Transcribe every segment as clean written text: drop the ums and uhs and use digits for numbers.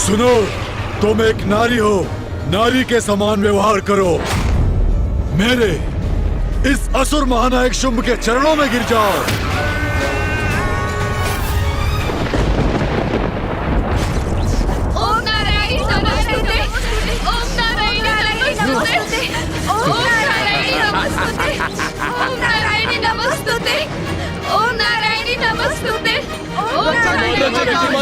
सुनो, तुम एक नारी हो, नारी के समान व्यवहार करो। मेरे इस असुर महानायक शुंभ के चरणों में गिर जाओ। ओम नारायण नमस्ते, ओम नारायण नमस्ते, ओम नारायण नमस्ते, ओम नारायण नमस्ते, ओम नारायण नमस्ते, ओम नारायण नमस्ते।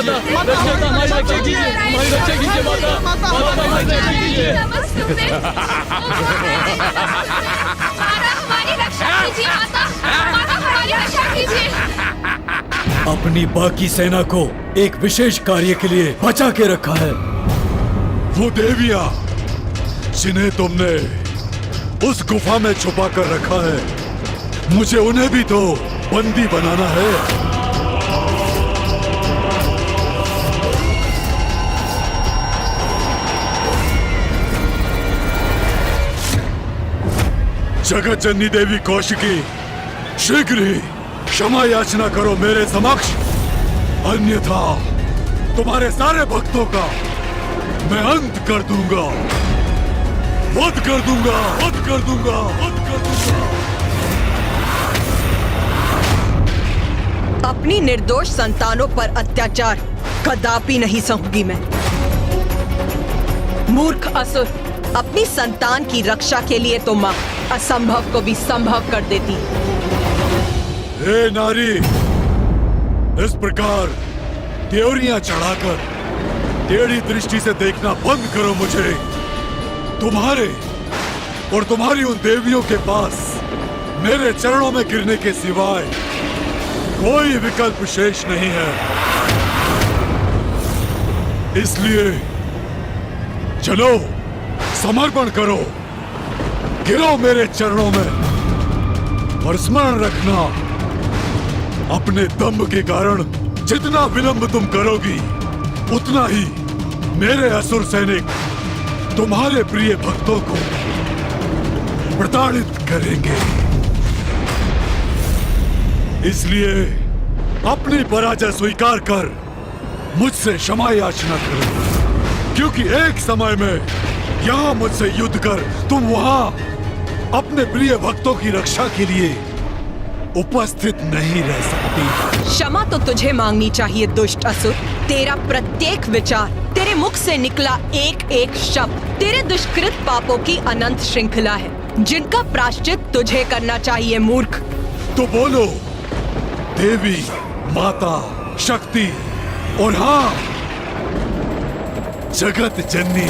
हमारी रक्षा कीजिए माता, माता हमारी रक्षा कीजिए। अपनी बाकी सेना को एक विशेष कार्य के लिए बचा के रखा है। वो देवियां जिन्हें तुमने उस गुफा में छुपा कर रखा है, मुझे उन्हें भी तो बंदी बनाना है। जगत जननी देवी कौशिकी, शीघ्र ही क्षमा याचना करो मेरे समक्ष, अन्यथा तुम्हारे सारे भक्तों का मैं अंत कर दूंगा, वध कर दूंगा, वध कर दूंगा, वध कर दूंगा। अपनी निर्दोष संतानों पर अत्याचार कदापि नहीं सहूंगी मैं। मूर्ख असुर, अपनी संतान की रक्षा के लिए तो मां असंभव को भी संभव कर देती। हे नारी, इस प्रकार त्योरियां चढ़ाकर टेढ़ी दृष्टि से देखना बंद करो मुझे। तुम्हारे और तुम्हारी उन देवियों के पास मेरे चरणों में गिरने के सिवाय कोई विकल्प शेष नहीं है। इसलिए चलो, समर्पण करो, गिरो मेरे चरणों में, और स्मरण रखना, अपने दम्भ के कारण जितना विलंब तुम करोगी, उतना ही मेरे असुर सैनिक तुम्हारे प्रिय भक्तों को प्रताड़ित करेंगे। इसलिए अपनी पराजय स्वीकार कर मुझसे क्षमा याचना करो, क्योंकि एक समय में यहाँ मुझसे युद्ध कर तुम वहाँ अपने प्रिय भक्तों की रक्षा के लिए उपस्थित नहीं रह सकती। क्षमा तो तुझे मांगनी चाहिए दुष्ट असुर। तेरा प्रत्येक विचार, तेरे मुख से निकला एक एक शब्द तेरे दुष्कृत पापों की अनंत श्रृंखला है, जिनका प्रायश्चित तुझे करना चाहिए मूर्ख। तो बोलो देवी, माता, शक्ति और हाँ, जगत जननी,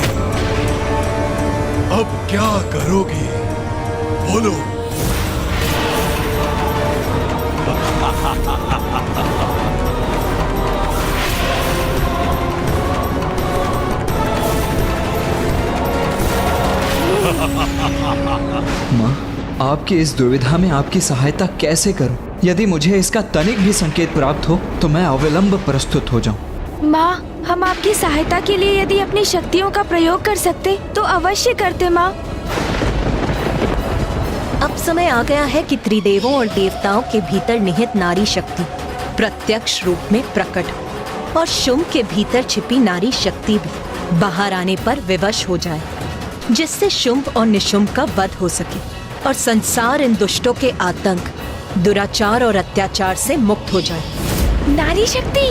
अब क्या करोगी? बोलो। माँ, आपकी इस दुविधा में आपकी सहायता कैसे करूं? यदि मुझे इसका तनिक भी संकेत प्राप्त हो तो मैं अविलंब प्रस्तुत हो जाऊं। माँ, हम आपकी सहायता के लिए यदि अपनी शक्तियों का प्रयोग कर सकते तो अवश्य करते माँ। अब समय आ गया है कि त्रिदेवों और देवताओं के भीतर निहित नारी शक्ति प्रत्यक्ष रूप में प्रकट हो, और शुंभ के भीतर छिपी नारी शक्ति भी बाहर आने पर विवश हो जाए, जिससे शुंभ और निशुंभ का वध हो सके और संसार इन दुष्टों के आतंक, दुराचार और अत्याचार से मुक्त हो जाए। नारी शक्ति,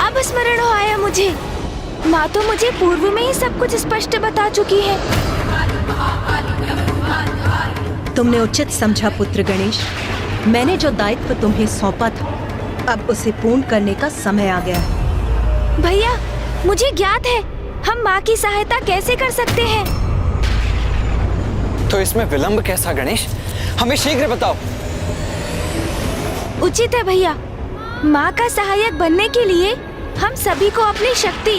अब स्मरण हो आया मुझे। माँ तो मुझे पूर्व में ही सब कुछ स्पष्ट बता चुकी है। तुमने उचित समझा पुत्र गणेश। मैंने जो दायित्व तुम्हें सौंपा था, अब उसे पूर्ण करने का समय आ गया है। भैया, मुझे ज्ञात है हम माँ की सहायता कैसे कर सकते हैं। तो इसमें विलंब कैसा गणेश? हमें शीघ्र बताओ। उचित है भैया, माँ का सहायक बनने के लिए हम सभी को अपनी शक्ति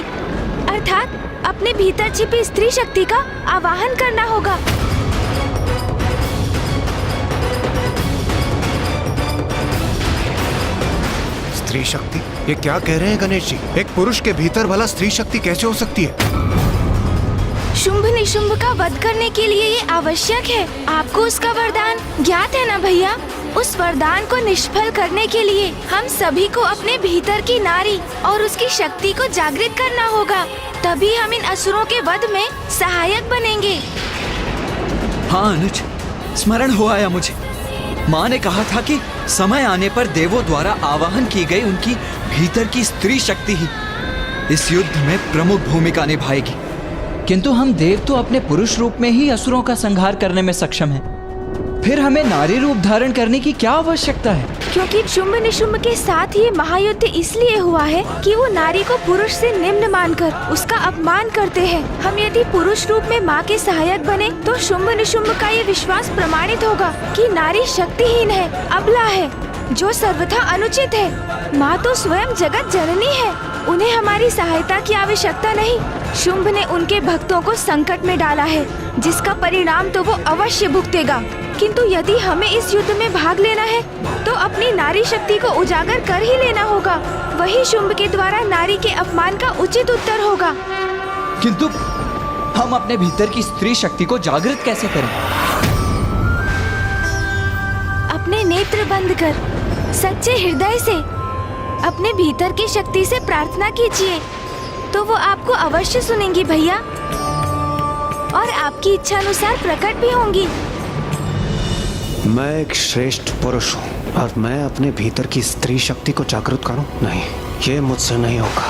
अर्थात अपने भीतर छिपी स्त्री शक्ति का आवाहन करना होगा। स्त्री शक्ति? ये क्या कह रहे हैं गणेश जी? एक पुरुष के भीतर भला स्त्री शक्ति कैसे हो सकती है? शुंभ निशुंभ का वध करने के लिए ये आवश्यक है। आपको उसका वरदान ज्ञात है ना भैया? उस वरदान को निष्फल करने के लिए हम सभी को अपने भीतर की नारी और उसकी शक्ति को जागृत करना होगा। तभी हम इन असुरों के वध में सहायक बनेंगे। हाँ अनुज, स्मरण हो आया मुझे। माँ ने कहा था कि समय आने पर देवों द्वारा आवाहन की गई उनकी भीतर की स्त्री शक्ति ही इस युद्ध में प्रमुख भूमिका निभाएगी। किंतु हम देव तो अपने पुरुष रूप में ही असुरों का संहार करने में सक्षम हैं। फिर हमें नारी रूप धारण करने की क्या आवश्यकता है? क्योंकि शुंभ निशुंभ के साथ ये महायुद्ध इसलिए हुआ है कि वो नारी को पुरुष से निम्न मानकर उसका अपमान करते हैं। हम यदि पुरुष रूप में माँ के सहायक बने तो शुंभ निशुंभ का ये विश्वास प्रमाणित होगा कि नारी शक्तिहीन है, अबला है, जो सर्वथा अनुचित है। माँ तो स्वयं जगत जननी है, उन्हें हमारी सहायता की आवश्यकता नहीं। शुंभ ने उनके भक्तों को संकट में डाला है, जिसका परिणाम तो वो अवश्य भुगतेगा। किंतु यदि हमें इस युद्ध में भाग लेना है तो अपनी नारी शक्ति को उजागर कर ही लेना होगा। वही शुंभ के द्वारा नारी के अपमान का उचित उत्तर होगा। किंतु हम अपने भीतर की स्त्री शक्ति को जागृत कैसे करें? अपने नेत्र बंद कर सच्चे हृदय से अपने भीतर की शक्ति से प्रार्थना कीजिए, तो वो आपको अवश्य सुनेंगी भैया, और आपकी इच्छा अनुसार प्रकट भी होंगी। मैं एक श्रेष्ठ पुरुष हूँ और मैं अपने भीतर की स्त्री शक्ति को जागृत करूँ? नहीं, ये मुझसे नहीं होगा,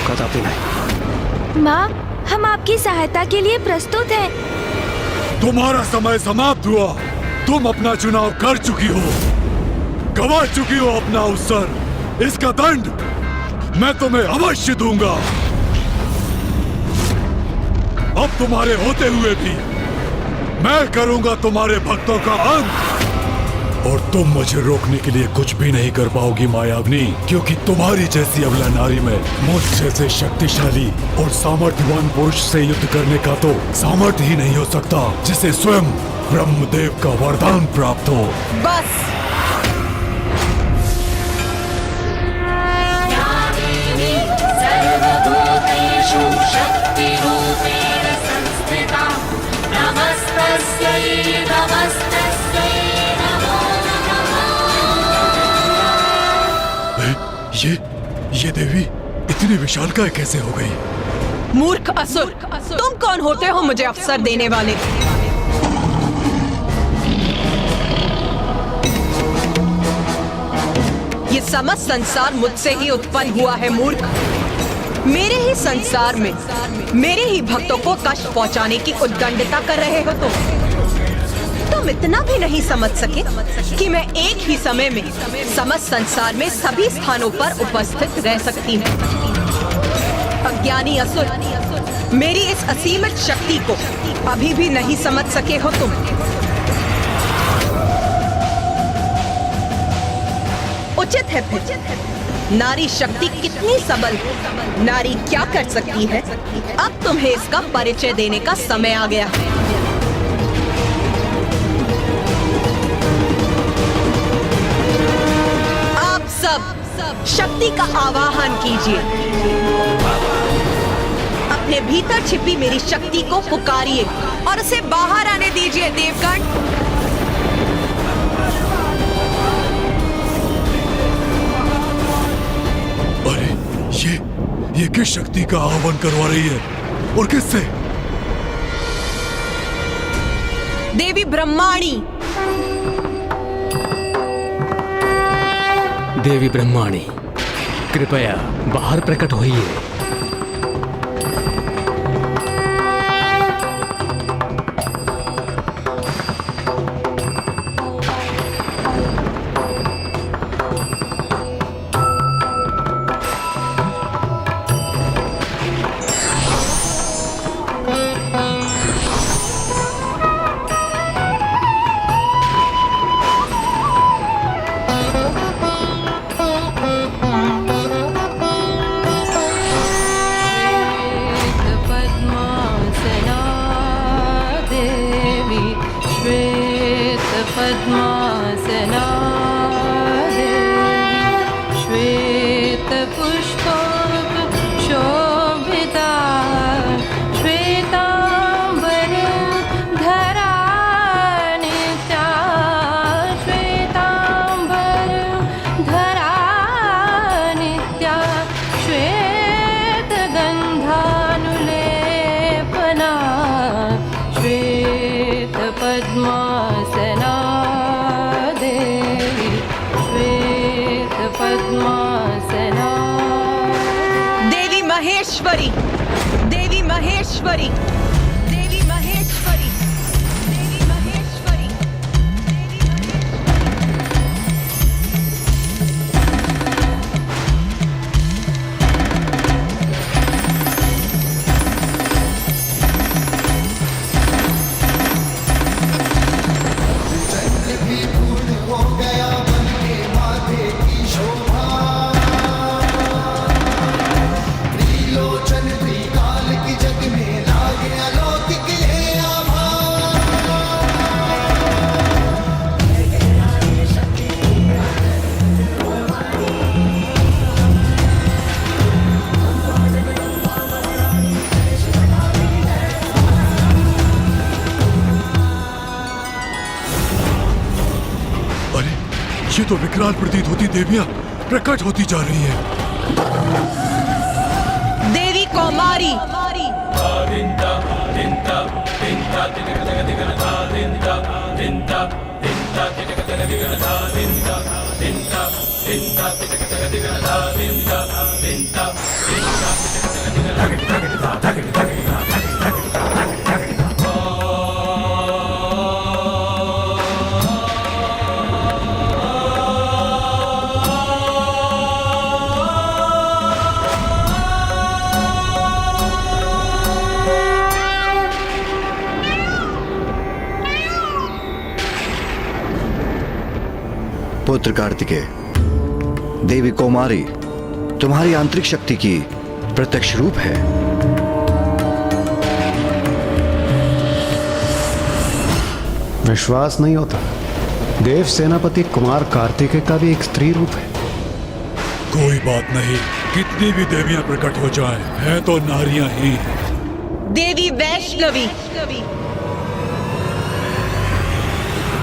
कदापि नहीं। माँ, हम आपकी सहायता के लिए प्रस्तुत हैं। तुम्हारा समय समाप्त हुआ। तुम अपना चुनाव कर चुकी हो, गवा चुकी हो अपना अवसर। इसका दंड मैं तुम्हें अवश्य दूंगा। अब तुम्हारे होते हुए भी मैं करूंगा तुम्हारे भक्तों का अंत, और तुम मुझे रोकने के लिए कुछ भी नहीं कर पाओगी मायावनी, क्योंकि तुम्हारी जैसी अबला नारी में मुझ जैसे शक्तिशाली और सामर्थ्यवान पुरुष से युद्ध करने का तो सामर्थ्य ही नहीं हो सकता, जिसे स्वयं ब्रह्मदेव का वरदान प्राप्त हो। बस ये देवी इतनी विशालकाय कैसे हो गई? मूर्ख असुर, तुम कौन होते हो मुझे अवसर देने वाले? ये समस्त संसार मुझसे ही उत्पन्न हुआ है मूर्ख। मेरे ही संसार में मेरे ही भक्तों को कष्ट पहुंचाने की उद्दंडता कर रहे हो तुम इतना भी नहीं समझ सके कि मैं एक ही समय में समस्त संसार में सभी स्थानों पर उपस्थित रह सकती हूँ। अज्ञानी असुर, मेरी इस असीमित शक्ति को अभी भी नहीं समझ सके हो तुम। उचित है फिर, नारी शक्ति कितनी सबल है, नारी क्या कर सकती है, अब तुम्हें इसका परिचय देने का समय आ गया है। आप सब शक्ति का आवाहन कीजिए, अपने भीतर छिपी मेरी शक्ति को पुकारिए और उसे बाहर आने दीजिए देवगण। ये किस शक्ति का आह्वान करवा रही है और किससे? देवी ब्रह्माणी। देवी ब्रह्माणी, कृपया बाहर प्रकट होइए। महेश्वरी, देवी महेश्वरी, देवी महेश्वरी, देवी महेश्वरी, देवी महेश्वरी। अरे ये तो विकराल प्रतीत होती देवियां प्रकट होती जा रही हैं। देवी कौमारी, पुत्र कार्तिकेय, देवी कौमारी तुम्हारी आंतरिक शक्ति की प्रत्यक्ष रूप है। विश्वास नहीं होता। देव सेनापति कुमार कार्तिकेय का भी एक स्त्री रूप है। कोई बात नहीं, कितनी भी देवियां प्रकट हो जाएं, हैं तो नारियां ही। देवी वैष्णवी,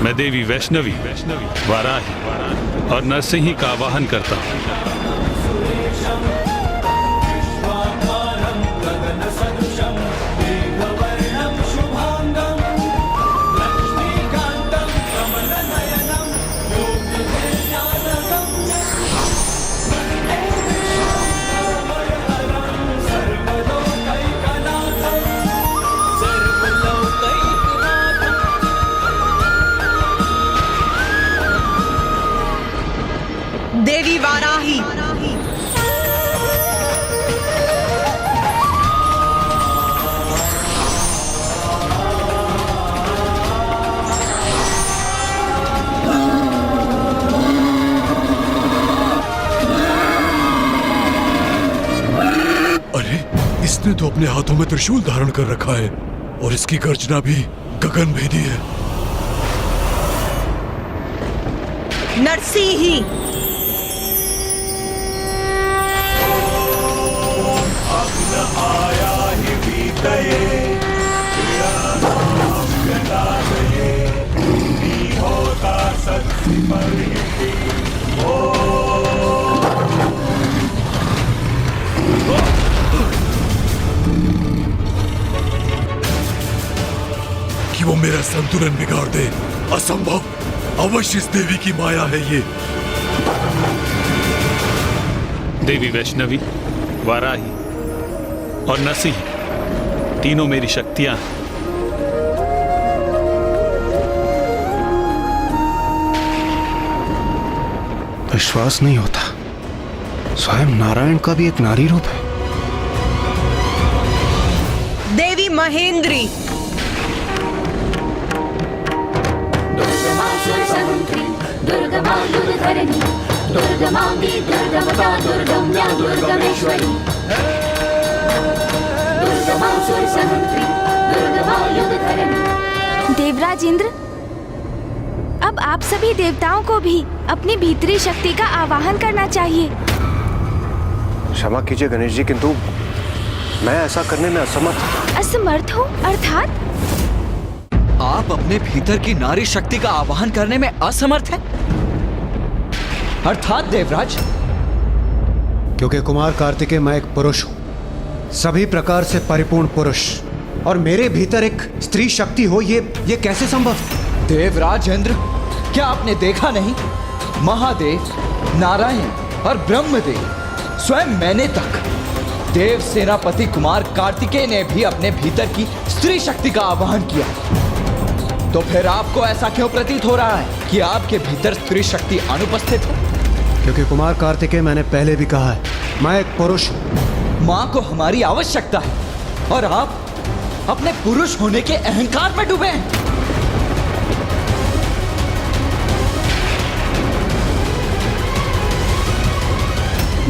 मैं देवी वैष्णवी, वाराही और नरसिंही का आवाहन करता हूँ। देवी वाराही, अरे इसने तो अपने हाथों में त्रिशूल धारण कर रखा है और इसकी गर्जना भी गगनभेदी है। नरसिंही, कि वो मेरा संतुलन बिगाड़ दे, असंभव। अवश्य इस देवी की माया है ये। देवी वैष्णवी, वाराही और नरसिंही तीनों मेरी शक्तियां हैं। विश्वास नहीं होता। स्वयं नारायण का भी एक नारी रूप है। देवी महेंद्री, देवराज इंद्र, अब आप सभी देवताओं को भी अपनी भीतरी शक्ति का आवाहन करना चाहिए। क्षमा कीजिए गणेश जी, किंतु मैं ऐसा करने में असमर्थ। असमर्थ हो अर्थात? आप अपने भीतर की नारी शक्ति का आवाहन करने में असमर्थ हैं? अर्थात देवराज? क्योंकि कुमार कार्तिकेय मैं एक पुरुष हूं, सभी प्रकार से परिपूर्ण पुरुष, और मेरे भीतर एक स्त्री शक्ति हो, ये कैसे संभव? देवराज इंद्र, क्या आपने देखा नहीं? महादेव, नारायण और ब्रह्मदेव, स्वयं मैंने तक देव सेनापति कुमार कार्तिकेय ने भी अपने भीतर की स्त्री शक्ति का आवाहन किया। तो फिर आपको ऐसा क्यों प्रतीत हो रहा है कि आपके भीतर स्त्री शक्ति अनुपस्थित है? क्योंकि कुमार कार्तिकेय, मैंने पहले भी कहा है, मैं एक पुरुष हूं। माँ को हमारी आवश्यकता है और आप अपने पुरुष होने के अहंकार में डूबे हैं।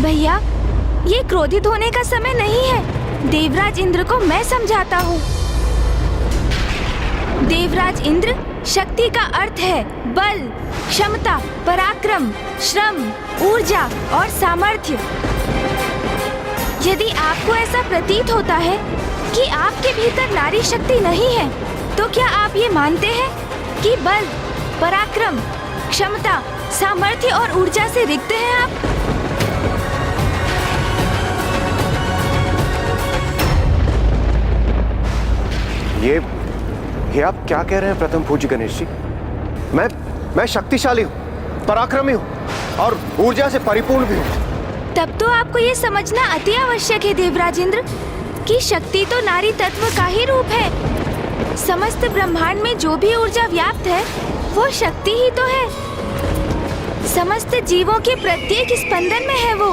भैया, ये क्रोधित होने का समय नहीं है। देवराज इंद्र को मैं समझाता हूँ। देवराज इंद्र, शक्ति का अर्थ है बल, क्षमता, पराक्रम, श्रम, ऊर्जा और सामर्थ्य। यदि आपको ऐसा प्रतीत होता है कि आपके भीतर नारी शक्ति नहीं है, तो क्या आप ये मानते हैं कि बल, पराक्रम, क्षमता, सामर्थ्य और ऊर्जा से रिक्त हैं आप? ये आप क्या कह रहे हैं प्रथम पूज्य गणेश जी? मैं शक्तिशाली हूँ, पराक्रमी हूँ और ऊर्जा से परिपूर्ण भी हूँ। तब तो आपको ये समझना अति आवश्यक है देवराज इंद्र कि शक्ति तो नारी तत्व का ही रूप है। समस्त ब्रह्मांड में जो भी ऊर्जा व्याप्त है वो शक्ति ही तो है। समस्त जीवों के प्रत्येक स्पंदन में है वो।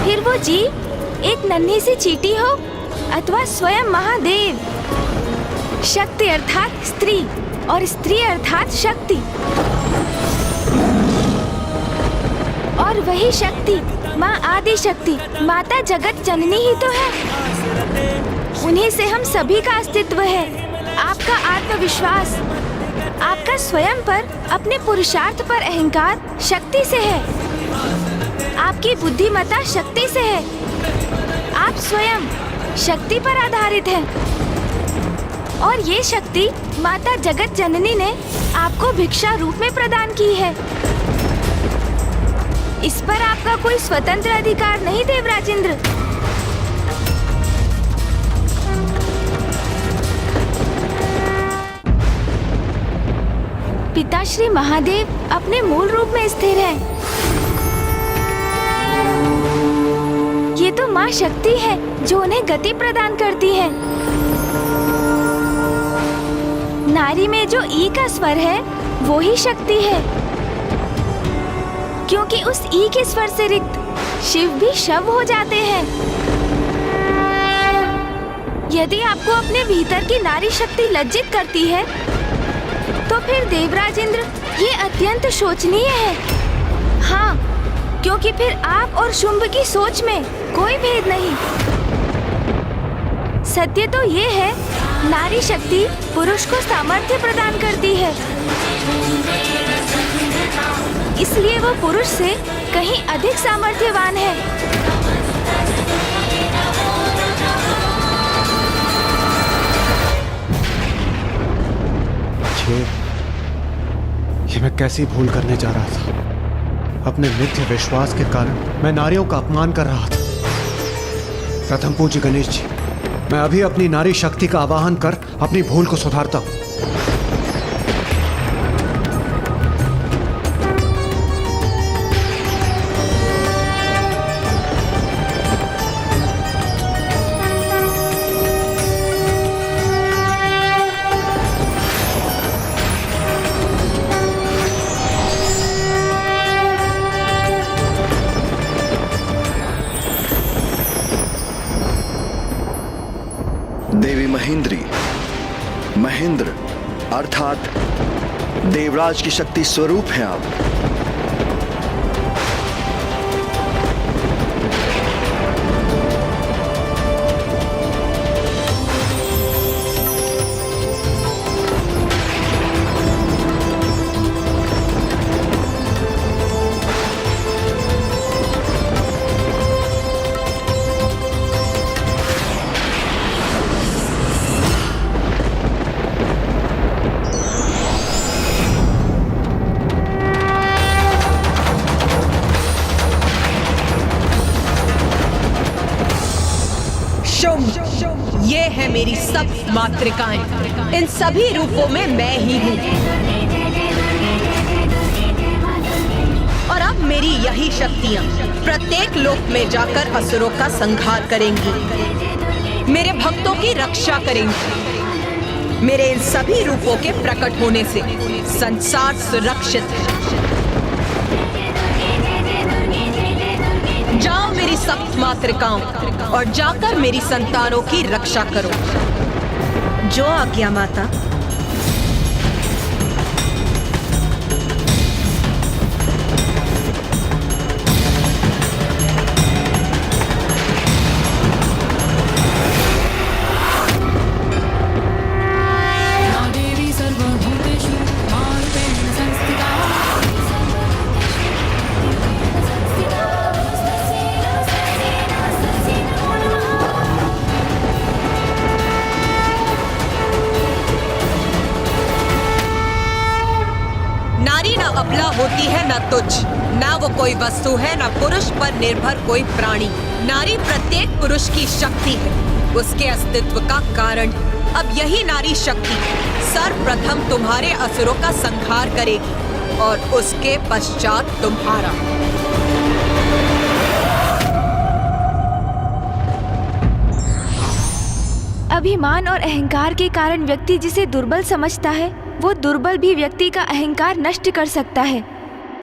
फिर वो जीव एक नन्ही सी चींटी हो अथवा स्वयं महादेव। शक्ति अर्थात स्त्री और स्त्री अर्थात शक्ति, और वही शक्ति माँ आदि शक्ति, माता जगत जननी ही तो है। उन्हीं से हम सभी का अस्तित्व है। आपका आत्मविश्वास, आपका स्वयं पर, अपने पुरुषार्थ पर अहंकार शक्ति से है। आपकी बुद्धिमत्ता शक्ति से है। आप स्वयं शक्ति पर आधारित हैं। और ये शक्ति माता जगत जननी ने आपको भिक्षा रूप में प्रदान की है। इस पर आपका कोई स्वतंत्र अधिकार नहीं देवराज इंद्र। पिता श्री महादेव अपने मूल रूप में स्थिर हैं। ये तो माँ शक्ति है जो उन्हें गति प्रदान करती है। नारी में जो ई का स्वर है वो ही शक्ति है, क्योंकि उस ई के स्वर से रिक्त शिव भी शव हो जाते हैं। यदि आपको अपने भीतर की नारी शक्ति लज्जित करती है तो फिर देवराज इंद्र ये अत्यंत शोचनीय है। हाँ, क्योंकि फिर आप और शुंभ की सोच में कोई भेद नहीं। सत्य तो ये है, नारी शक्ति पुरुष को सामर्थ्य प्रदान करती है। इसलिए वो पुरुष से कहीं अधिक सामर्थ्यवान है। ये मैं कैसी भूल करने जा रहा था। अपने मिथ्य विश्वास के कारण मैं नारियों का अपमान कर रहा था। प्रथम पूज्य गणेश जी, मैं अभी अपनी नारी शक्ति का आवाहन कर अपनी भूल को सुधारता हूं। देवी महेंद्र अर्थात देवराज की शक्ति स्वरूप हैं आप। ये है मेरी सब मातृकाएं। इन सभी रूपों में मैं ही हूँ। और अब मेरी यही शक्तियाँ प्रत्येक लोक में जाकर असुरों का संहार करेंगी, मेरे भक्तों की रक्षा करेंगी। मेरे इन सभी रूपों के प्रकट होने से संसार सुरक्षित है। जाओ मेरी सप्त मातृकाओं और जाकर मेरी संतानों की रक्षा करो। जो आज्ञा माता। अबला होती है न तुच्छ, ना वो कोई वस्तु है, न पुरुष पर निर्भर कोई प्राणी। नारी प्रत्येक पुरुष की शक्ति है, उसके अस्तित्व का कारण। अब यही नारी शक्ति सर्वप्रथम तुम्हारे असुरों का संहार करेगी और उसके पश्चात तुम्हारा। अभिमान और अहंकार के कारण व्यक्ति जिसे दुर्बल समझता है, वो दुर्बल भी व्यक्ति का अहंकार नष्ट कर सकता है।